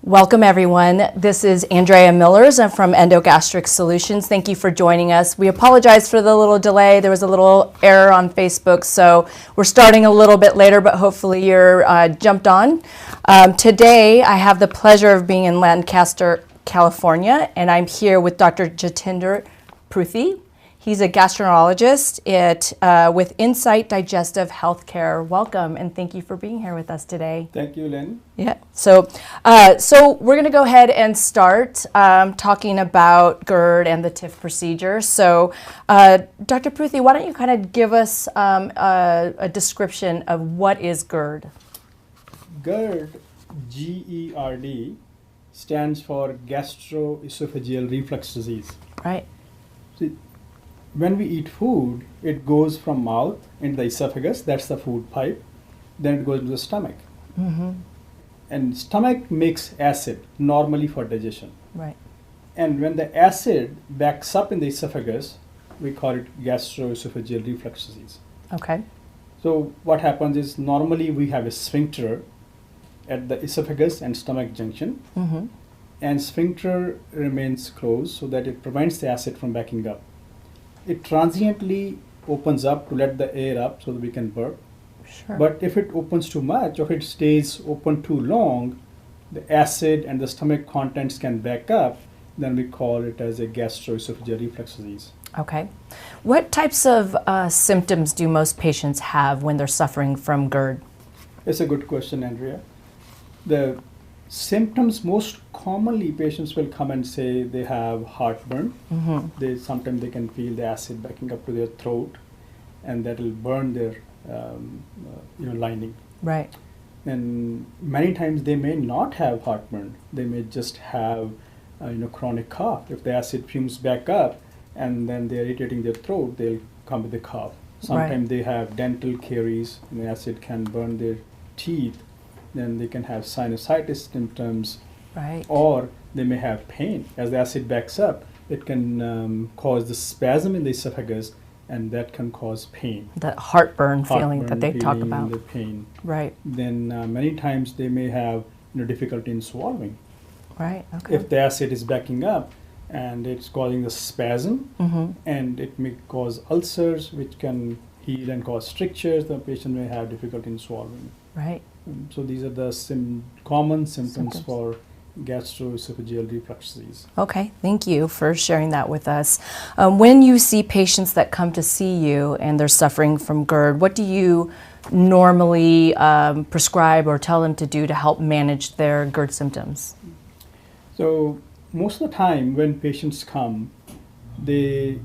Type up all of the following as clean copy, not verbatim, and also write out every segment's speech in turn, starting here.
Welcome, everyone. This is Andrea Millers. I'm from Endogastric Solutions. Thank you for joining us. We apologize for the little delay. There was a little error on Facebook, so we're starting a little bit later, but hopefully you're jumped on. Today, I have the pleasure of being in Lancaster, California, and I'm here with Dr. Jatinder Pruthi. He's a gastroenterologist with Insight Digestive Healthcare. Welcome, and thank you for being here with us today. Thank you, Lynn. Yeah. So we're going to go ahead and start talking about GERD and the TIF procedure. So, Dr. Pruthi, why don't you kind of give us a description of what is GERD? GERD, G-E-R-D, stands for gastroesophageal reflux disease. Right. See, when we eat food, it goes from mouth into the esophagus, that's the food pipe, then it goes to the stomach. Mm-hmm. And stomach makes acid, normally for digestion. Right. And when the acid backs up in the esophagus, we call it gastroesophageal reflux disease. Okay. So what happens is normally we have a sphincter at the esophagus and stomach junction, Mm-hmm. and sphincter remains closed so that it prevents the acid from backing up. It transiently opens up to let the air up so that we can burp. Sure. But if it opens too much, or if it stays open too long, the acid and the stomach contents can back up. Then we call it as a gastroesophageal reflux disease. Okay. What types of symptoms do most patients have when they're suffering from GERD? It's a good question, Andrea. The symptoms, most commonly patients will come and say they have heartburn. Mm-hmm. Sometimes they can feel the acid backing up to their throat, and that will burn their lining. Right. And many times they may not have heartburn. They may just have chronic cough. If the acid fumes back up and then they're irritating their throat, they'll come with a cough. Sometimes they have dental caries, and the acid can burn their teeth. Then they can have sinusitis symptoms, Right. or they may have pain. As the acid backs up, it can cause the spasm in the esophagus, and that can cause pain. The heartburn feeling that they talk feeling, about. the pain. Right. Then many times they may have difficulty in swallowing. Right. Okay. If the acid is backing up and it's causing the spasm, Mm-hmm. and it may cause ulcers, which can heal and cause strictures, the patient may have difficulty in swallowing. Right. So these are the common symptoms for gastroesophageal reflux disease. Okay, thank you for sharing that with us. When you see patients that come to see you and they're suffering from GERD, what do you normally prescribe or tell them to do to help manage their GERD symptoms? So most of the time when patients come, they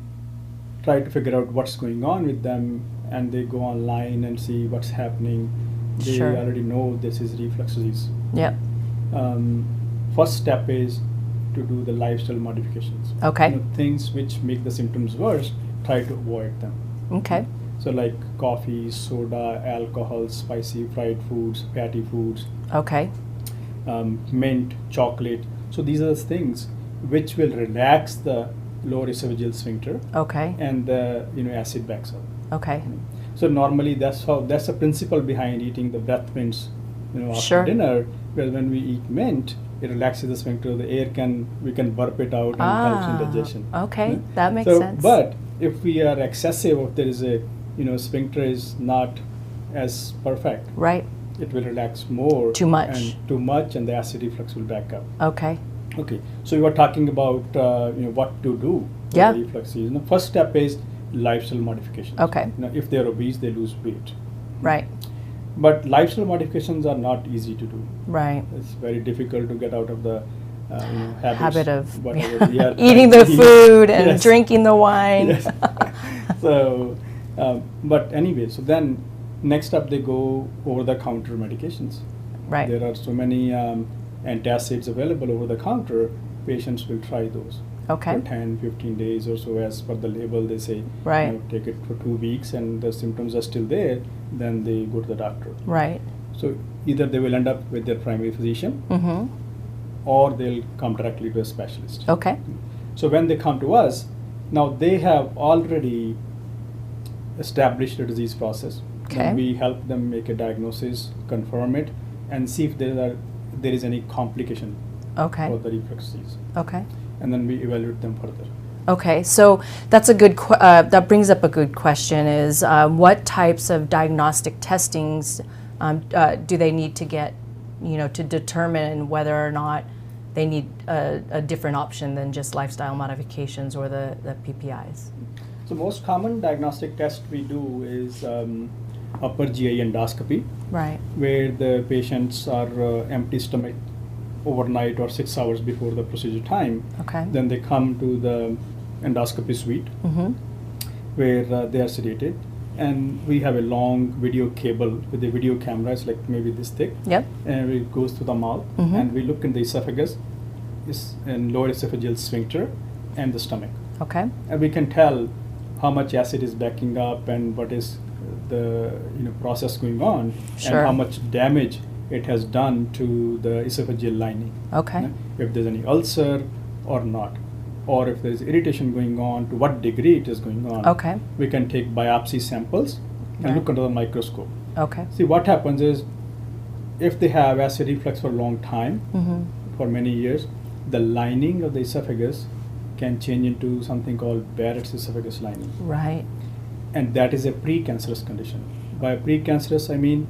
try to figure out what's going on with them, and they go online and see what's happening. They Sure. already know this is reflux disease. Yep. First step is to do the lifestyle modifications. Okay. Things which make the symptoms worse, try to avoid them. Okay. So like coffee, soda, alcohol, spicy fried foods, fatty foods, Okay. mint, chocolate. So these are the things which will relax the lower esophageal sphincter, Okay. and the acid backs up. Okay. So normally that's the principle behind eating the breath mints, after Sure. dinner. Because when we eat mint, it relaxes the sphincter. We can burp it out and helps in digestion. Okay, Yeah. that makes So, sense. but if we are excessive, if there is a sphincter is not as perfect, Right. it will relax more. Too much. And the acid reflux will back up. Okay. Okay, so we were talking about what to do for Yeah. the reflux disease. The first step is lifestyle modifications. Okay. If they're obese, they lose weight. Right. But lifestyle modifications are not easy to do. Right. It's very difficult to get out of the Habit of whatever we are eating trying the to eat. food and Yes. drinking the wine. Yes. So, but anyway, so then next up they go over-the-counter medications. Right. There are so many antacids available over the counter. Patients will try those. Okay. For 10, 15 days or so, as per the label they say. Right. Take it for 2 weeks, and the symptoms are still there, then they go to the doctor. Right. So either they will end up with their primary physician, Mm-hmm. or they'll come directly to a specialist. Okay. So when they come to us, now they have already established the disease process. Okay. Then we help them make a diagnosis, confirm it, and see if there is any complication Okay. for the reflux disease. Okay. And then we evaluate them further. Okay, so that's a good. That brings up a good question. Is what types of diagnostic testings do they need to get, to determine whether or not they need a different option than just lifestyle modifications or the PPIs? So most common diagnostic test we do is upper GI endoscopy, Right. where the patients are empty stomach overnight or 6 hours before the procedure time. Okay. Then they come to the endoscopy suite Mm-hmm. where they are sedated, and we have a long video cable with a video camera. It's like maybe this thick, Yep. and it goes through the mouth, Mhm. and we look in the esophagus, and lower esophageal sphincter, and the stomach, Okay. and we can tell how much acid is backing up and what is the process going on, Sure. and how much damage it has done to the esophageal lining. Okay. If there's any ulcer or not, or if there's irritation going on, to what degree it is going on. Okay. We can take biopsy samples and Right. look under the microscope. Okay. See, what happens is, if they have acid reflux for a long time, Mm-hmm. for many years, the lining of the esophagus can change into something called Barrett's esophagus lining. Right. And that is a precancerous condition. By precancerous, I mean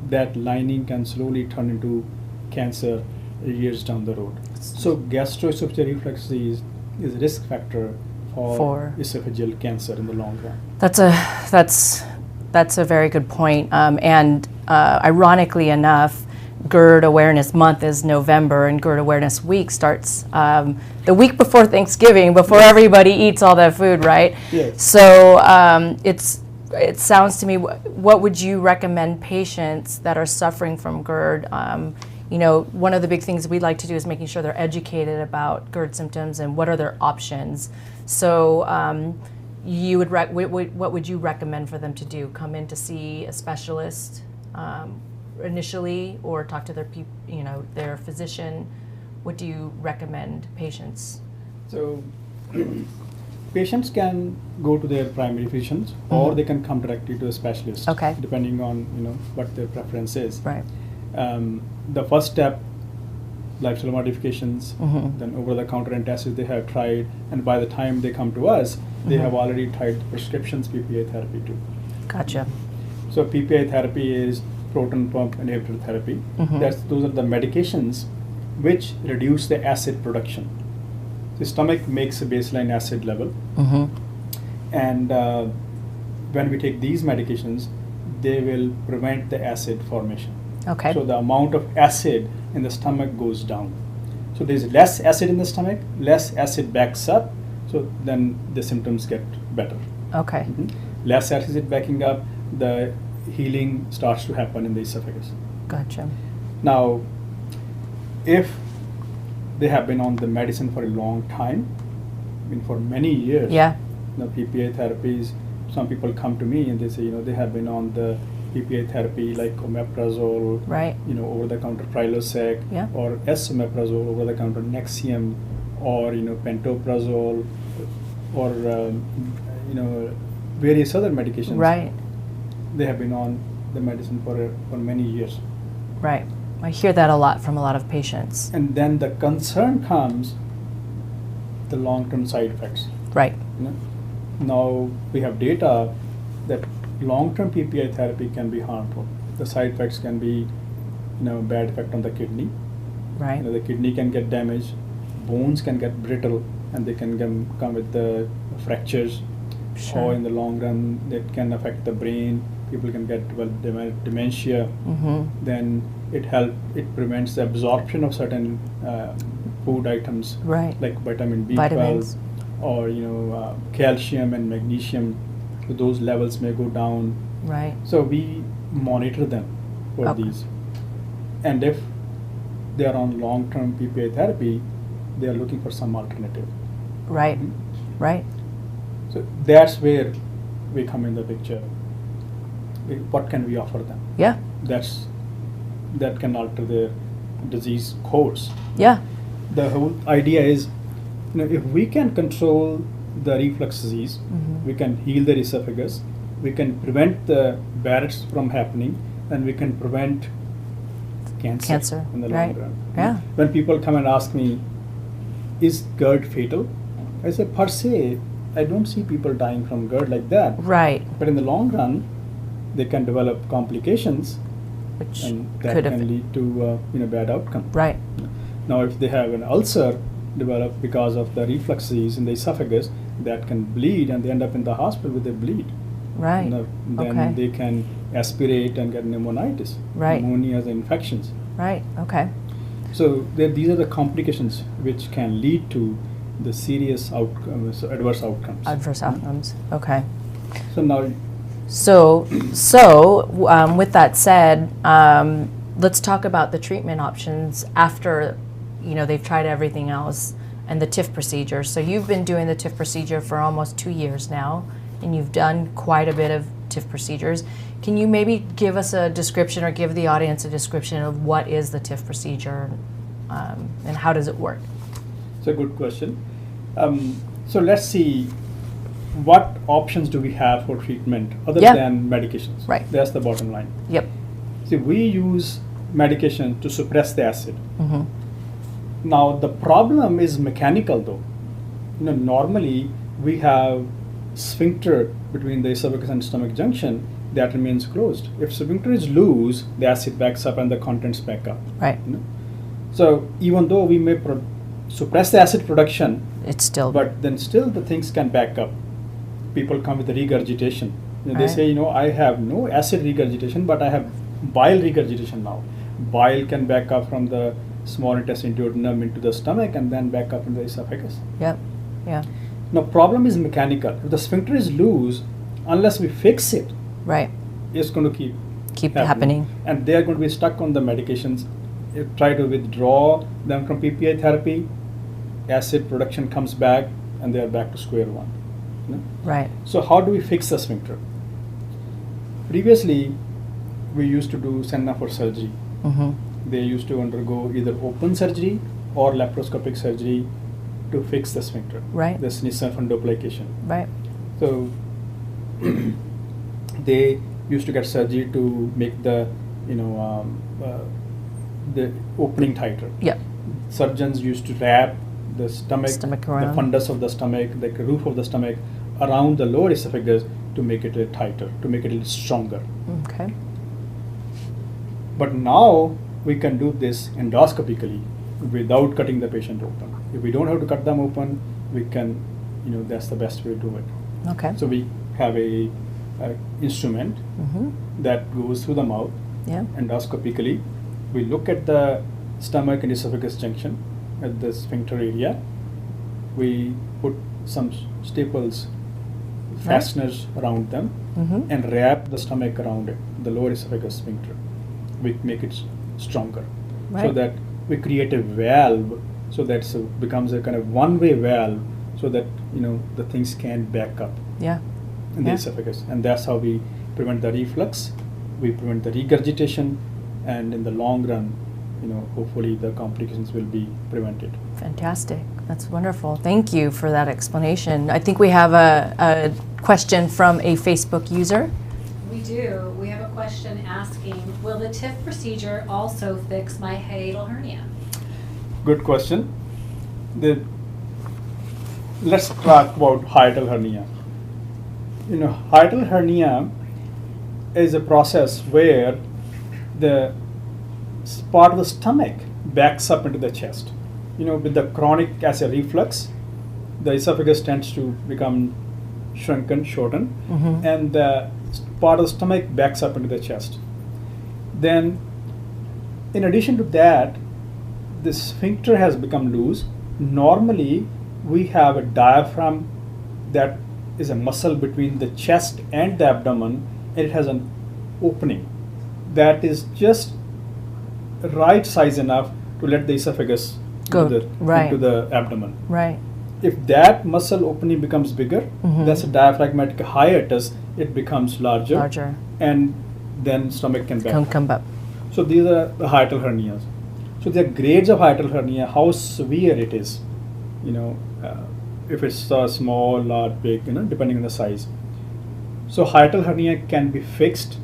that lining can slowly turn into cancer years down the road. So gastroesophageal reflux disease is a risk factor for esophageal cancer in the long run. That's a very good point. And ironically enough, GERD Awareness Month is November, and GERD Awareness Week starts the week before Thanksgiving, before everybody eats all that food, right? Yes. So it sounds to me, what would you recommend patients that are suffering from GERD? One of the big things we'd like to do is making sure they're educated about GERD symptoms and what are their options. So what would you recommend for them to do? Come in to see a specialist initially, or talk to their physician? What do you recommend patients? So patients can go to their primary physicians, or they can come directly to a specialist, Okay. depending on what their preference is. Right. The first step, lifestyle modifications, Mhm. then over-the-counter antacids they have tried, and by the time they come to us, they have already tried prescriptions PPI therapy too. Gotcha. So PPI therapy is proton pump inhibitor therapy. Mhm. Those are the medications which reduce the acid production. The stomach makes a baseline acid level, Mm-hmm. and when we take these medications, they will prevent the acid formation. Okay. So the amount of acid in the stomach goes down. So there's less acid in the stomach, less acid backs up, so then the symptoms get better. Okay. Less acid backing up, the healing starts to happen in the esophagus. Gotcha. Now, if they have been on the medicine for a long time, for many years, Yeah. PPI therapies, some people come to me and they say, they have been on the PPI therapy like omeprazole, Right. over-the-counter Prilosec, Yeah. or esomeprazole, over-the-counter Nexium, or pantoprazole, or various other medications. Right. They have been on the medicine for many years. Right. I hear that a lot from a lot of patients. And then the concern comes the long-term side effects. Right. Now we have data that long-term PPI therapy can be harmful. The side effects can be, bad effect on the kidney. Right. The kidney can get damaged, bones can get brittle, and they can come with the fractures. Sure. Or in the long run, that can affect the brain. People can get dementia. Mm-hmm. Then it prevents the absorption of certain food items, Right. like vitamin B12, Vitamins. or calcium and magnesium. So those levels may go down. Right. So we monitor them for Okay. these, and if they are on long-term PPI therapy, they are looking for some alternative. Right. Right. So that's where we come in the picture. What can we offer them? Yeah. That can alter their disease course. Yeah. The whole idea is, if we can control the reflux disease, Mhm. we can heal the esophagus, we can prevent the Barrett's from happening, and we can prevent cancer in the long right. run. Yeah. When people come and ask me, is GERD fatal? I say, per se, I don't see people dying from GERD like that. Right. But in the long run, they can develop complications, Which and that could can have, lead to bad outcome. right. Now, if they have an ulcer developed because of the reflux disease in the esophagus, that can bleed, and they end up in the hospital with a bleed. Right. Then Okay. they can aspirate and get pneumonitis, Right. pneumonias and infections. Right. Okay. So these are the complications which can lead to the serious outcomes, adverse outcomes. Adverse outcomes. Okay. So now, So, with that said, let's talk about the treatment options after, they've tried everything else and the TIF procedure. So you've been doing the TIF procedure for almost 2 years now, and you've done quite a bit of TIF procedures. Can you maybe give us a description or give the audience a description of what is the TIF procedure and how does it work? it's a good question. So let's see, what options do we have for treatment other Yeah. than medications? Right. That's the bottom line. Yep. See, we use medication to suppress the acid. Mm-hmm. Now, the problem is mechanical though. Normally we have sphincter between the esophagus and stomach junction that remains closed. If sphincter is loose, the acid backs up and the contents back up. Right. So even though we may suppress the acid production, It's still. but then still the things can back up. People come with regurgitation. They Right. say, I have no acid regurgitation, but I have bile regurgitation now. Bile can back up from the small intestine duodenum into the stomach and then back up in the esophagus. Yep. Yeah. Now, problem is mechanical. If the sphincter is loose, unless we fix it, Right. it's going to keep happening. And they are going to be stuck on the medications. You try to withdraw them from PPI therapy, acid production comes back, and they are back to square one. Right. So how do we fix the sphincter? Previously, we used to do Senna for surgery. Mm-hmm. They used to undergo either open surgery or laparoscopic surgery to fix the sphincter. Right. The Nissen fundoplication. Right. So they used to get surgery to make the the opening tighter. Yep. Surgeons used to wrap the Stomach the around. fundus of the stomach, the roof of the stomach, around the lower esophagus to make it a little tighter, to make it a little stronger. Okay. But now we can do this endoscopically without cutting the patient open. If we don't have to cut them open, we can, that's the best way to do it. Okay. So we have a instrument Mm-hmm. that goes through the mouth Yeah. endoscopically. We look at the stomach and esophagus junction at the sphincter area. We put some staples, fasteners around them, Mm-hmm. and wrap the stomach around it, the lower esophagus sphincter. We make it stronger, so Right. that we create a valve, so that becomes a kind of one-way valve, so that the things can back up Yeah. in the Yeah. esophagus, and that's how we prevent the reflux, we prevent the regurgitation, and in the long run, hopefully the complications will be prevented. Fantastic. That's wonderful. Thank you for that explanation. I think we have a question from a Facebook user. We do. We have a question asking, will the TIF procedure also fix my hiatal hernia? Good question. Let's talk about hiatal hernia. Hiatal hernia is a process where the part of the stomach backs up into the chest. With the chronic acid reflux, the esophagus tends to become shrunken, shorten, Mhm. and the part of the stomach backs up into the chest. Then, in addition to that, the sphincter has become loose. Normally, we have a diaphragm that is a muscle between the chest and the abdomen, and it has an opening that is just right size enough to let the esophagus Go, right. into the abdomen. Right. If that muscle opening becomes bigger, Mhm. that's a diaphragmatic hiatus, it becomes larger, Larger. and then stomach can back up. Come up. So these are the hiatal hernias. So there are grades of hiatal hernia, how severe it is. If it's small, large, big, depending on the size. So hiatal hernia can be fixed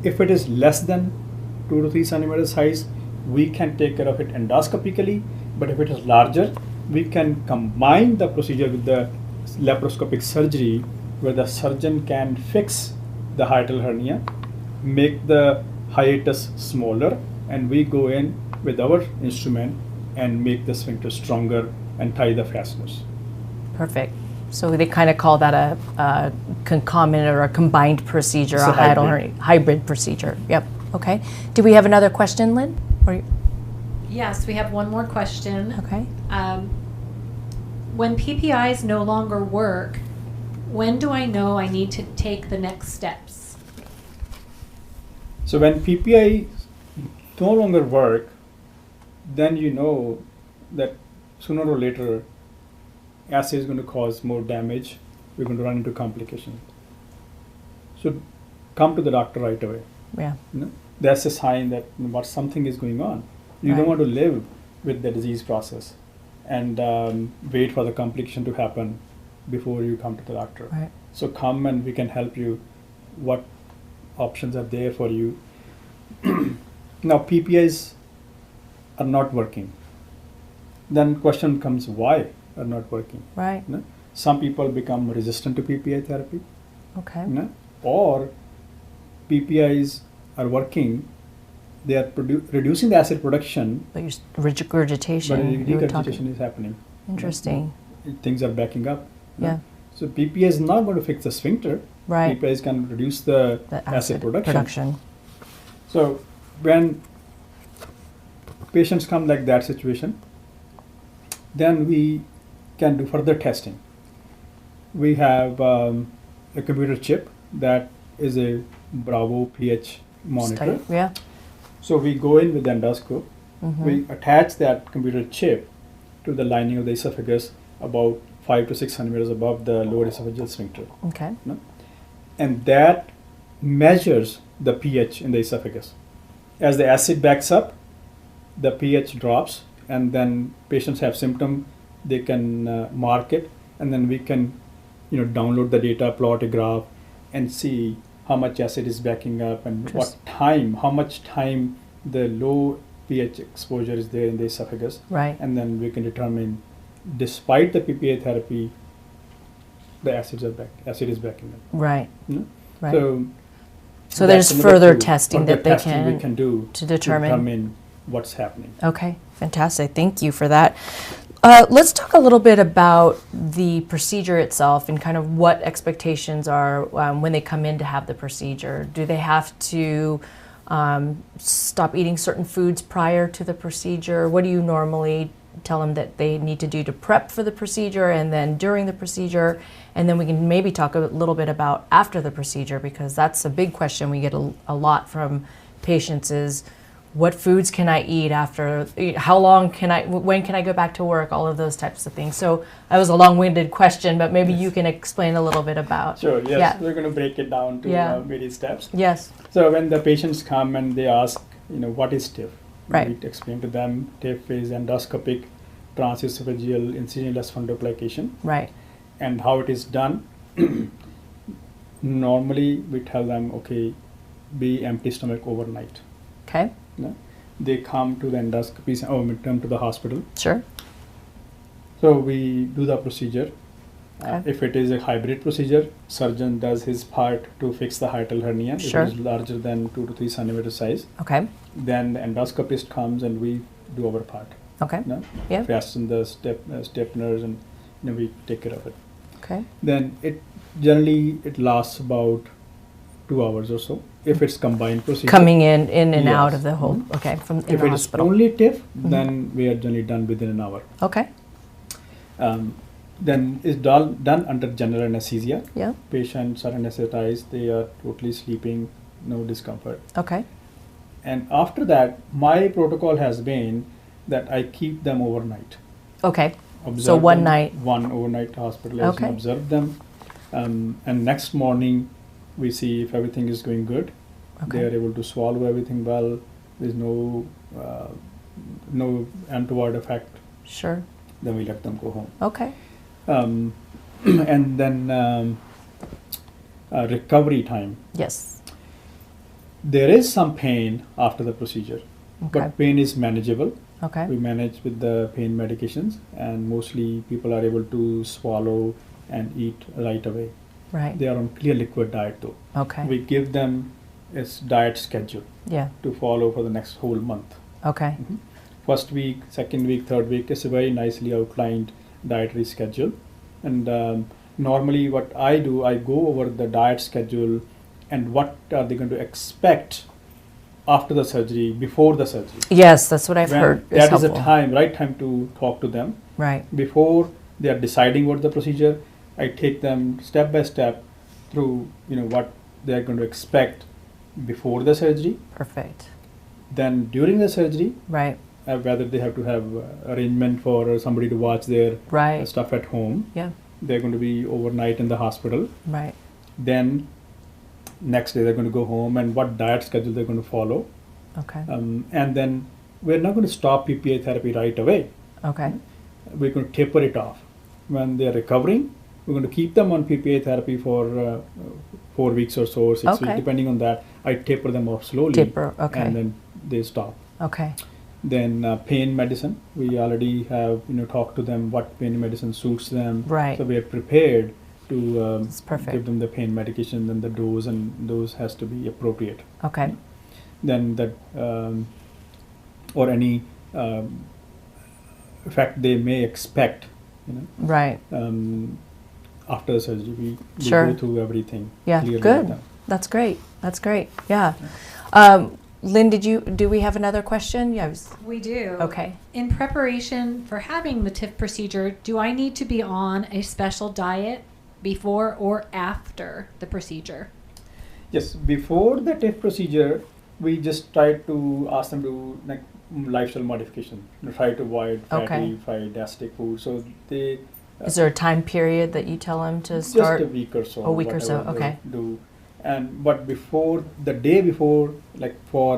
if it is less than 2 to 3 centimeter size, we can take care of it endoscopically. But if it is larger, we can combine the procedure with the laparoscopic surgery, where the surgeon can fix the hiatal hernia, make the hiatus smaller, and we go in with our instrument and make the sphincter stronger and tie the fasteners. Perfect. So they kind of call that a concomitant or a combined procedure, It's a a hiatal hybrid. hernia, hybrid procedure. Yep. Okay. Do we have another question, Lynn? Or, Yes, we have one more question. okay. When PPIs no longer work, when do I know I need to take the next steps? So when PPI no longer work, then you know that sooner or later acid is going to cause more damage. We're going to run into complications. So come to the doctor right away. Yeah. You know? That's a sign that something is going on. You Right. don't want to live with the disease process and wait for the complication to happen before you come to the doctor. Right. So come and we can help you. What options are there for you? Now PPIs are not working. Then question comes, why are not working? Right. You know? Some people become resistant to PPI therapy, Okay. you know? Or PPIs are working, they are reducing the acid production, But your regurgitation. but you were talking- regurgitation is happening. Interesting. Things are backing up. you know? Yeah. So PPI is not going to fix the sphincter. Right. PPIs can reduce the The acid production. production. So when patients come like that situation, then we can do further testing. We have a computer chip that is a Bravo pH monitor. Study. Yeah. So we go in with the endoscope, Mhm. we attach that computer chip to the lining of the esophagus about 5 to 6 centimeters above the lower esophageal sphincter. Okay. You know? And that measures the pH in the esophagus. As the acid backs up, the pH drops, and then patients have symptom, they can mark it, and then we can download the data, plot a graph, and see how much acid is backing up and how much time the low pH exposure is there in the esophagus. Right. And then we can determine, despite the PPA therapy, the acid is backing up. Right. You know? Right. So there's that's further another testing further that they testing we can can do to determine. what's happening. Okay, fantastic. Thank you for that. Let's talk a little bit about the procedure itself and kind of what expectations are when they come in to have the procedure. Do they have to stop eating certain foods prior to the procedure? What do you normally tell them that they need to do to prep for the procedure and then during the procedure? And then we can maybe talk a little bit about after the procedure, because that's a big question we get a lot from patients is, what foods can I eat after? How long when can I go back to work? All of those types of things. So that was a long-winded question, but maybe you can explain a little bit about. Sure, yes. Yeah. We're going to break it down to Yeah. various steps. Yes. So when the patients come and they ask, what is TIF? Right. We explain to them TIF is endoscopic transesophageal incisionless fundoplication. Right. And how it is done. Normally we tell them, okay, be empty stomach overnight. Okay. You know? They come to the endoscopy, come to the hospital. Sure. So we do the procedure. Okay. If it is a hybrid procedure, surgeon does his part to fix the hiatal hernia. Sure. If it is larger than 2 to 3 centimeter size, Okay. then the endoscopist comes and we do our part. Okay. You know? Yeah. Fasten the stepners and we take care of it. Okay. Then it lasts about 2 hours or so. If it's combined procedure. Coming in and Yes. out of the whole. Mhm. Okay. From in If the it is hospital. only TIF, then we are generally done within an hour. Okay. Then it's done under general anesthesia. Yeah. Patients are anesthetized, they are totally sleeping, no discomfort. Okay. And after that, my protocol has been that I keep them overnight. Okay. Observe So one them, night. One overnight hospitalization, Okay. observe them. And next morning, we see if everything is going good. Okay. They are able to swallow everything well. There's no untoward effect. Sure. Then we let them go home. Okay. And then recovery time. Yes. There is some pain after the procedure, Okay. but pain is manageable. Okay. We manage with the pain medications, and mostly people are able to swallow and eat right away. Right. They are on clear liquid diet though. Okay. We give them a diet schedule Yeah. to follow for the next whole month. Okay. First week, second week, third week is a very nicely outlined dietary schedule. And normally what I do, I go over the diet schedule and what are they going to expect after the surgery, before the surgery. Yes, that's what I've heard. That is the helpful. right time to talk to them. Right. Before they are deciding what the procedure, I take them step by step through, what they are going to expect before the surgery. Perfect. Then during the surgery, Right. whether they have to have arrangement for somebody to watch their Right. stuff at home. Yeah. They're going to be overnight in the hospital. Right. Then next day they're going to go home, and what diet schedule they're going to follow. Okay. And then we're not going to stop PPA therapy right away. Okay. We're going to taper it off. When they're recovering, we're going to keep them on PPA therapy for 4 weeks or so, or 6 Okay. weeks, depending on that. I taper them off slowly. Taper, okay. And then they stop. Okay. Then pain medicine, we already have talked to them what pain medicine suits them. Right. So we are prepared to That's perfect. give them the pain medication, and the dose, and dose has to be appropriate. Okay. Then that or any effect they may expect, Right. after the surgery. We Sure. go through everything. Yeah. clearly with Good. them. That's great. That's great. Yeah. Lynn, do we have another question? Yeah. We do. Okay. In preparation for having the TIF procedure, do I need to be on a special diet before or after the procedure? Yes, before the TIF procedure, we just try to ask them to lifestyle modification. Try to avoid fatty, Okay. fried, digestic food. So they Is there a time period that you tell them to start? just a week or so. A week or so, whatever they okay. Do, and but before the day before, like for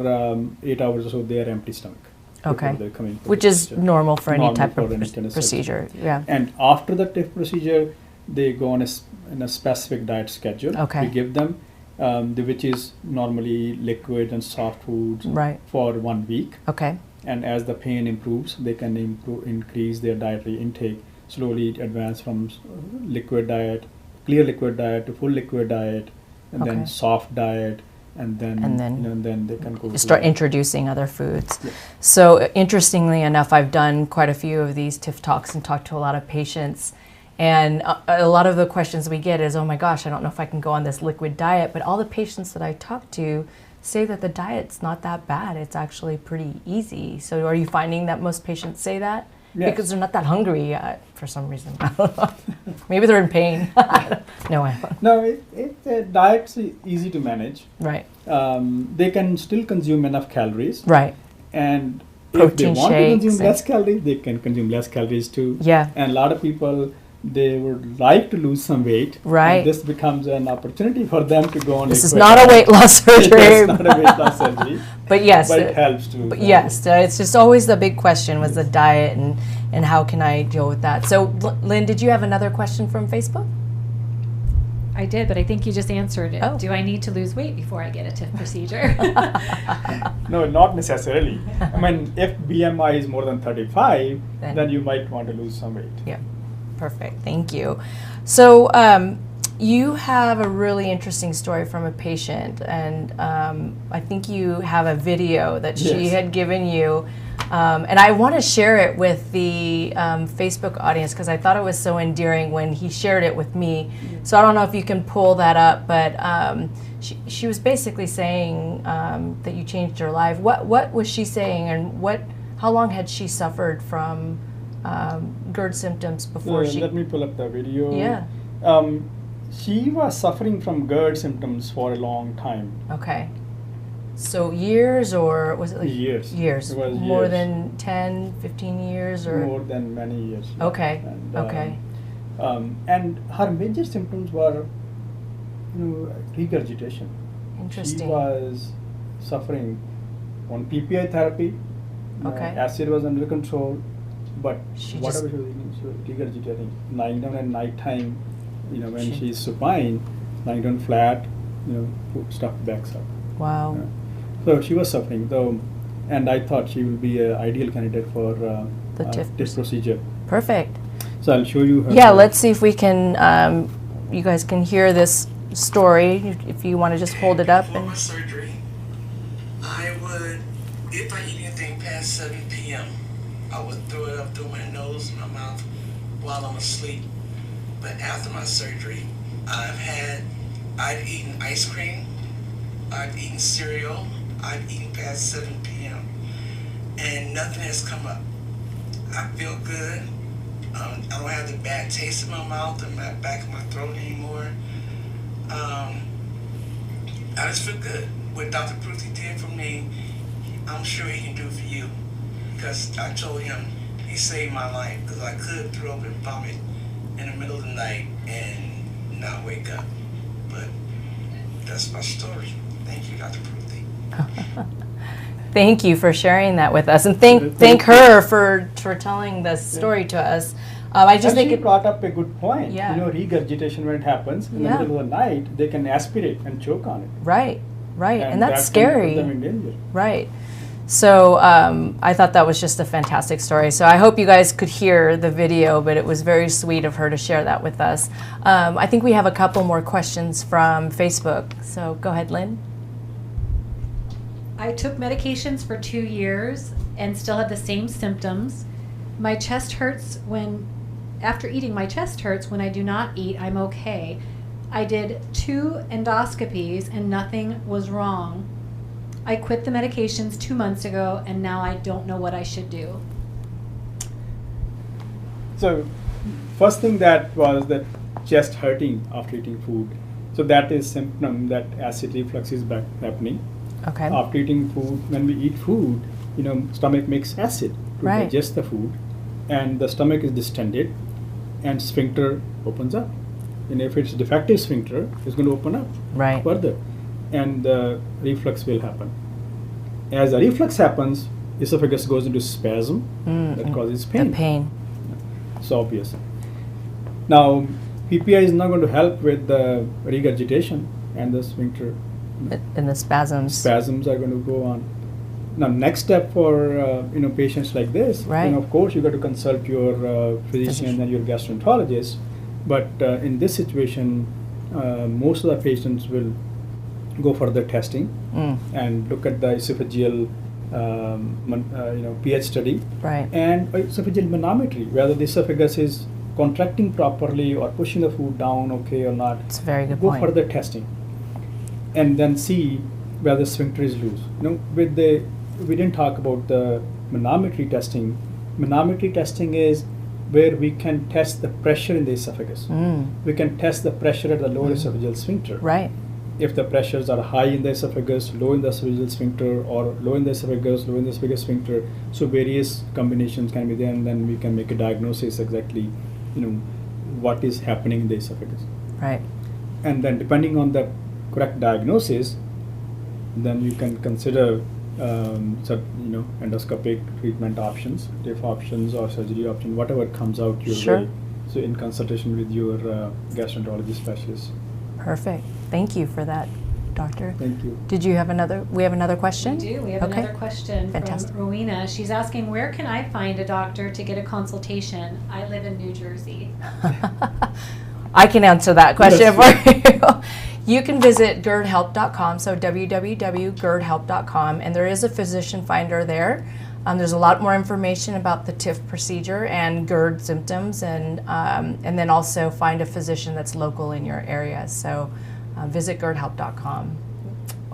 8 hours or so, they are empty stomach. before Okay. they're coming for Which the is procedure. normal for any Normal type for of any kind of procedure. Yeah. And after the TIF procedure, they go on in a specific diet schedule. Okay. We give them, which is normally liquid and soft foods Right. for 1 week. Okay. And as the pain improves, they can increase their dietary intake, slowly advance from liquid diet, clear liquid diet to full liquid diet, and Okay. then soft diet, and then, And then and then they can go to Start introducing other foods. Yeah. So interestingly enough, I've done quite a few of these TIF talks and talked to a lot of patients. And a lot of the questions we get is, oh my gosh, I don't know if I can go on this liquid diet. But all the patients that I talk to say that the diet's not that bad. It's actually pretty easy. So are you finding that most patients say that? Yes. Because they're not that hungry yet for some reason. I don't know. Maybe they're in pain. No, I don't. No, diet's easy to manage. Right, They can still consume enough calories, right. and if they Protein want to shakes consume and- less calories, they can consume less calories too. Yeah. And a lot of people, they would like to lose some weight. Right. And this becomes an opportunity for them to go on. This is liquid not a diet. weight loss surgery. It's not a weight loss surgery, But yes, but it helps too. But yes, it's just always the big question was the diet and how can I deal with that. So, Lynn, did you have another question from Facebook? I did, but I think you just answered it. Oh. Do I need to lose weight before I get a TIF procedure? No, not necessarily. I mean, if BMI is more than 35, then you might want to lose some weight. Yeah, perfect. Thank you. So, you have a really interesting story from a patient, and I think you have a video that she Yes. had given you. And I want to share it with the Facebook audience because I thought it was so endearing when he shared it with me. So I don't know if you can pull that up, but she was basically saying that you changed her life. What was she saying, and how long had she suffered from GERD symptoms before she? Let me pull up the video. Yeah. She was suffering from GERD symptoms for a long time. Okay. So years, or was it like Years. Years. It was More years. than 10, 15 years, or More than many years. yeah. Okay. And, Okay. And her major symptoms were regurgitation. Interesting. She was suffering on PPI therapy. Okay. Acid was under control, but She whatever just- she was eating, she was regurgitating. Lying down at night time, when She- she's supine, lying down flat, stuff backs up. Wow. So she was suffering, though, and I thought she would be an ideal candidate for The TIF TIF procedure. Perfect. So I'll show you her. Yeah, let's see if we can, you guys can hear this story, if you want to just hold it up. Before And my surgery, I would, if I eat anything past 7 p.m., I would throw it up through my nose and my mouth while I'm asleep. But after my surgery, I've eaten ice cream, I've eaten cereal, I've eaten past 7 p.m., and nothing has come up. I feel good. I don't have the bad taste in my mouth and my back of my throat anymore. I just feel good. What Dr. Pruthi did for me, I'm sure he can do for you. Because I told him he saved my life, because I could throw up and vomit in the middle of the night and not wake up. But that's my story. Thank you, Dr. Pruthi. thank you for sharing that with us, and thank her for telling this story to us. I just And think she it, brought up a good point. Yeah. You know, regurgitation, when it happens in Yeah. the middle of the night, they can aspirate and choke on it. right, and that's that can put scary. them in danger. Right. So I thought that was just a fantastic story. So I hope you guys could hear the video, but it was very sweet of her to share that with us. I think we have a couple more questions from Facebook. So go ahead, Lynn. I took medications for 2 years and still had the same symptoms. My chest hurts after eating, my chest hurts. When I do not eat, I'm okay. I did 2 endoscopies and nothing was wrong. I quit the medications 2 months ago and now I don't know what I should do. So, first thing that was that chest hurting after eating food. So that is symptom that acid reflux is happening. Okay. After eating food, when we eat food, you know, stomach makes acid to Right. digest the food, and the stomach is distended, and sphincter opens up. And if it's defective sphincter, it's going to open up Right. further, and the reflux will happen. As the reflux happens, esophagus goes into spasm that causes pain. The pain. It's obvious. Now, PPI is not going to help with the regurgitation and the sphincter. And the spasms. Spasms are going to go on. Now, next step for patients like this, Right. of course, you got to consult your physician and your gastroenterologist. But in this situation, most of the patients will go for the testing and look at the esophageal pH study Right. and esophageal manometry, whether the esophagus is contracting properly or pushing the food down okay or not. It's a very good Go point. for the testing and then see whether the sphincter is loose. We didn't talk about the manometry testing. Manometry testing is where we can test the pressure in the esophagus. We can test the pressure at the lower esophageal sphincter. Right. If the pressures are high in the esophagus, low in the esophageal sphincter, or low in the esophagus, low in the esophagus sphincter, so various combinations can be there, and then we can make a diagnosis exactly, what is happening in the esophagus. Right. And then depending on the correct diagnosis, then you can consider endoscopic treatment options, TIF options or surgery option, whatever comes out your Sure. way. So in consultation with your gastroenterology specialist. Perfect. Thank you for that, Doctor. Thank you. Did you have another? We have another question? We do. We have Okay. another question Fantastic. from Rowena. She's asking, where can I find a doctor to get a consultation? I live in New Jersey. I can answer that question Yes. for you. You can visit GERDhelp.com, so www.gerdhelp.com, and there is a physician finder there. There's a lot more information about the TIF procedure and GERD symptoms, and then also find a physician that's local in your area. So visit GERDhelp.com.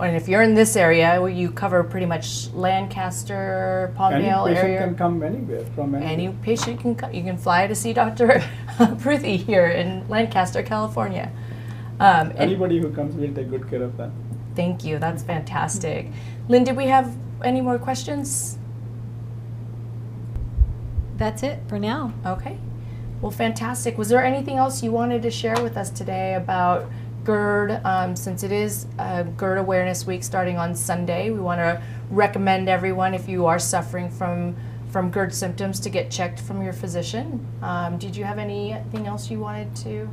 And if you're in this area, you cover pretty much Lancaster, Any Palmdale patient area. can come anywhere from anywhere. Any patient can come. You can fly to see Dr. Pruthi here in Lancaster, California. And Anybody who comes will take good care of them. thank you. That's fantastic. Lynn, did we have any more questions? That's it for now. Okay. Well, fantastic. Was there anything else you wanted to share with us today about GERD? Since it is GERD Awareness Week starting on Sunday, we want to recommend everyone, if you are suffering from GERD symptoms, to get checked from your physician. Did you have anything else you wanted to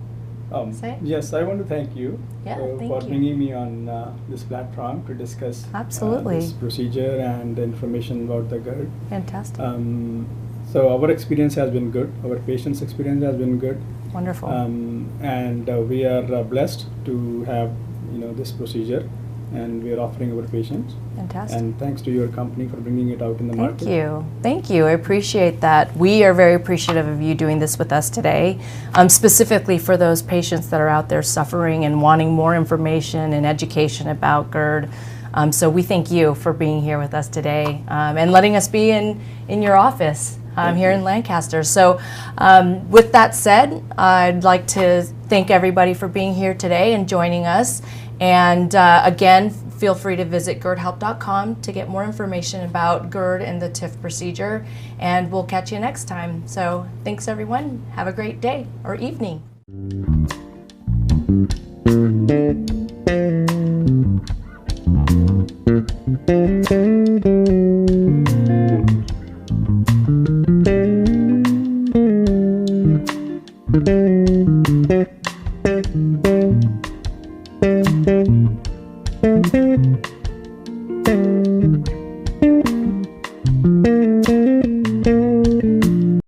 Say? Yes, I want to thank you Yeah, thank for you. bringing me on this platform to discuss Absolutely. this procedure and the information about the GERD. Fantastic. So our experience has been good. Our patients' experience has been good. Wonderful. And we are blessed to have this procedure, and we are offering our patients. Fantastic. And thanks to your company for bringing it out in the market. Thank you. Thank you. I appreciate that. We are very appreciative of you doing this with us today, specifically for those patients that are out there suffering and wanting more information and education about GERD. So we thank you for being here with us today and letting us be in your office here in Lancaster. So with that said, I'd like to thank everybody for being here today and joining us. And again, feel free to visit GERDhelp.com to get more information about GERD and the TIF procedure. And we'll catch you next time. So thanks, everyone. Have a great day or evening.